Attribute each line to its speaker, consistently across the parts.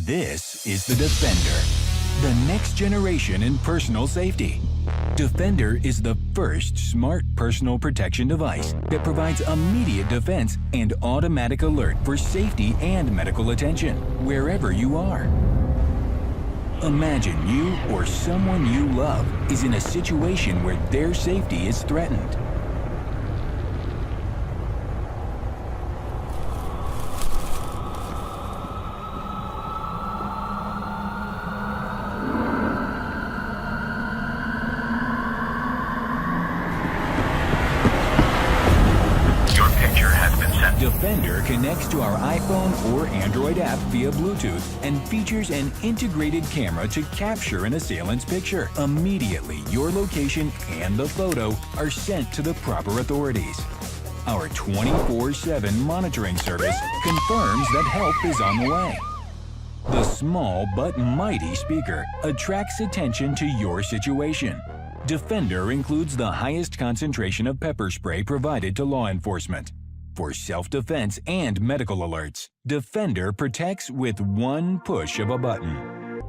Speaker 1: This is the Defender, the next generation in personal safety. Defender is the first smart personal protection device that provides immediate defense and automatic alert for safety and medical attention wherever you are. Imagine you or someone you love is in a situation where their safety is threatened. Defender connects to our iPhone or Android app via Bluetooth and features an integrated camera to capture an assailant's picture. Immediately, your location and the photo are sent to the proper authorities. Our 24/7 monitoring service confirms that help is on the way. The small but mighty speaker attracts attention to your situation. Defender includes the highest concentration of pepper spray provided to law enforcement. For self-defense and medical alerts, Defender protects with one push of a button.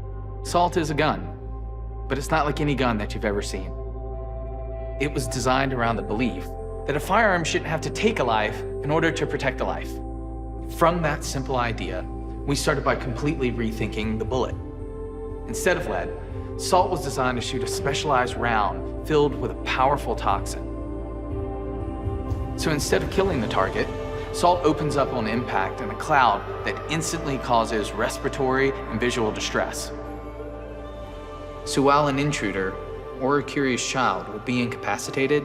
Speaker 2: Salt is a gun, but it's not like any gun that you've ever seen. It was designed around the belief that a firearm shouldn't have to take a life in order to protect a life. From that simple idea, we started by completely rethinking the bullet. Instead of lead, Salt was designed to shoot a specialized round filled with a powerful toxin. So instead of killing the target, Salt opens up on impact in a cloud that instantly causes respiratory and visual distress. So while an intruder or a curious child would be incapacitated,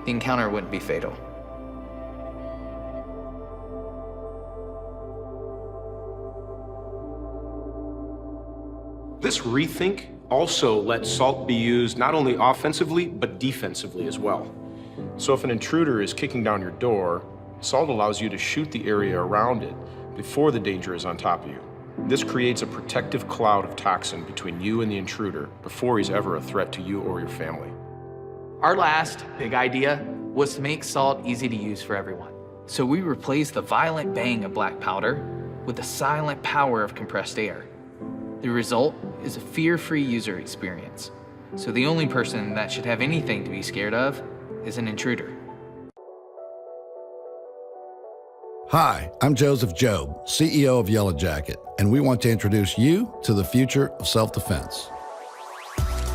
Speaker 2: the encounter wouldn't be fatal.
Speaker 3: This rethink also lets Salt be used not only offensively, but defensively as well. So if an intruder is kicking down your door, Salt allows you to shoot the area around it before the danger is on top of you. This creates a protective cloud of toxin between you and the intruder before he's ever a threat to you or your family.
Speaker 2: Our last big idea was to make Salt easy to use for everyone. So we replaced the violent bang of black powder with the silent power of compressed air. The result is a fear-free user experience. So the only person that should have anything to be scared of is an intruder.
Speaker 4: Hi, I'm Joseph Jobe, CEO of Yellow Jacket, and we want to introduce you to the future of self-defense.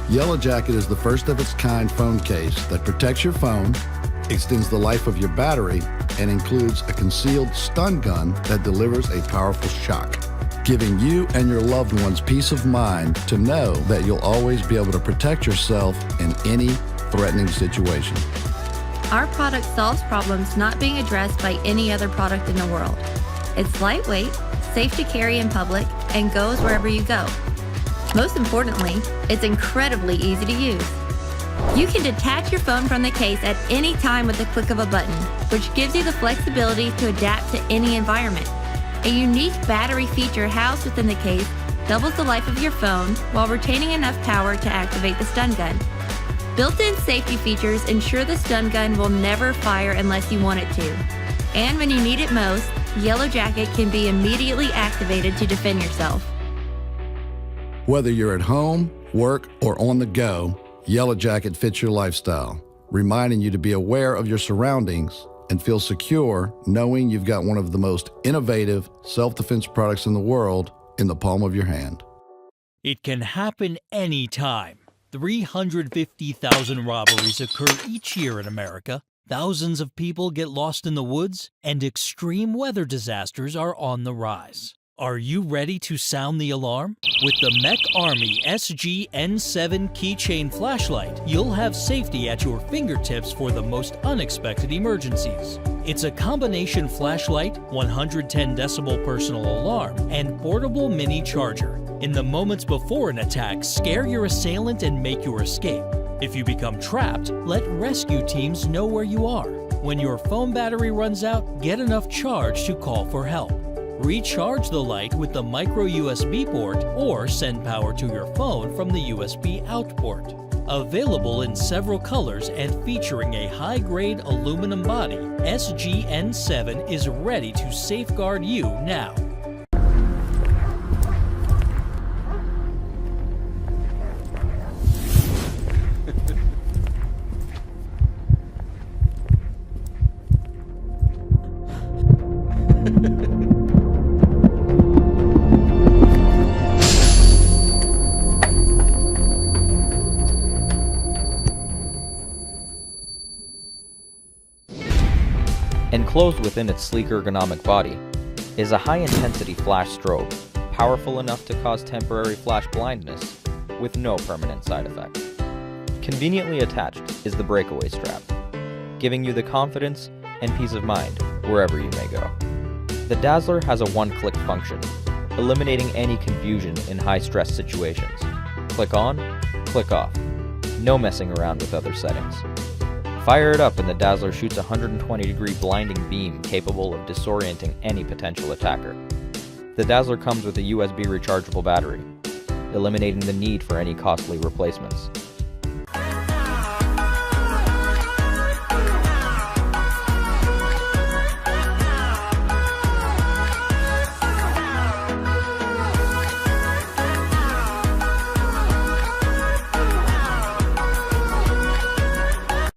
Speaker 4: Yellow Jacket is the first of its kind phone case that protects your phone, extends the life of your battery, and includes a concealed stun gun that delivers a powerful shock, giving you and your loved ones peace of mind to know that you'll always be able to protect yourself in any threatening situation.
Speaker 5: Our product solves problems not being addressed by any other product in the world. It's lightweight, safe to carry in public, and goes wherever you go. Most importantly, it's incredibly easy to use. You can detach your phone from the case at any time with the click of a button, which gives you the flexibility to adapt to any environment. A unique battery feature housed within the case doubles the life of your phone while retaining enough power to activate the stun gun. Built-in safety features ensure the stun gun will never fire unless you want it to. And when you need it most, Yellow Jacket can be immediately activated to defend yourself.
Speaker 4: Whether you're at home, work, or on the go, Yellow Jacket fits your lifestyle, reminding you to be aware of your surroundings and feel secure knowing you've got one of the most innovative self-defense products in the world in the palm of your hand.
Speaker 6: It can happen anytime. 350,000 robberies occur each year in America. Thousands of people get lost in the woods, and extreme weather disasters are on the rise. Are you ready to sound the alarm? With the Mech Army SG-N7 keychain flashlight, you'll have safety at your fingertips for the most unexpected emergencies. It's a combination flashlight, 110 decibel personal alarm, and portable mini charger. In the moments before an attack, scare your assailant and make your escape. If you become trapped, let rescue teams know where you are. When your phone battery runs out, get enough charge to call for help. Recharge the light with the micro USB port or send power to your phone from the USB out port. Available in several colors and featuring a high-grade aluminum body, SG-N7 is ready to safeguard you now.
Speaker 7: Enclosed within its sleek ergonomic body is a high-intensity flash strobe, powerful enough to cause temporary flash blindness with no permanent side effects. Conveniently attached is the breakaway strap, giving you the confidence and peace of mind wherever you may go. The Dazzler has a one-click function, eliminating any confusion in high-stress situations. Click on, click off. No messing around with other settings. Fire it up and the Dazzler shoots a 120-degree blinding beam capable of disorienting any potential attacker. The Dazzler comes with a USB rechargeable battery, eliminating the need for any costly replacements.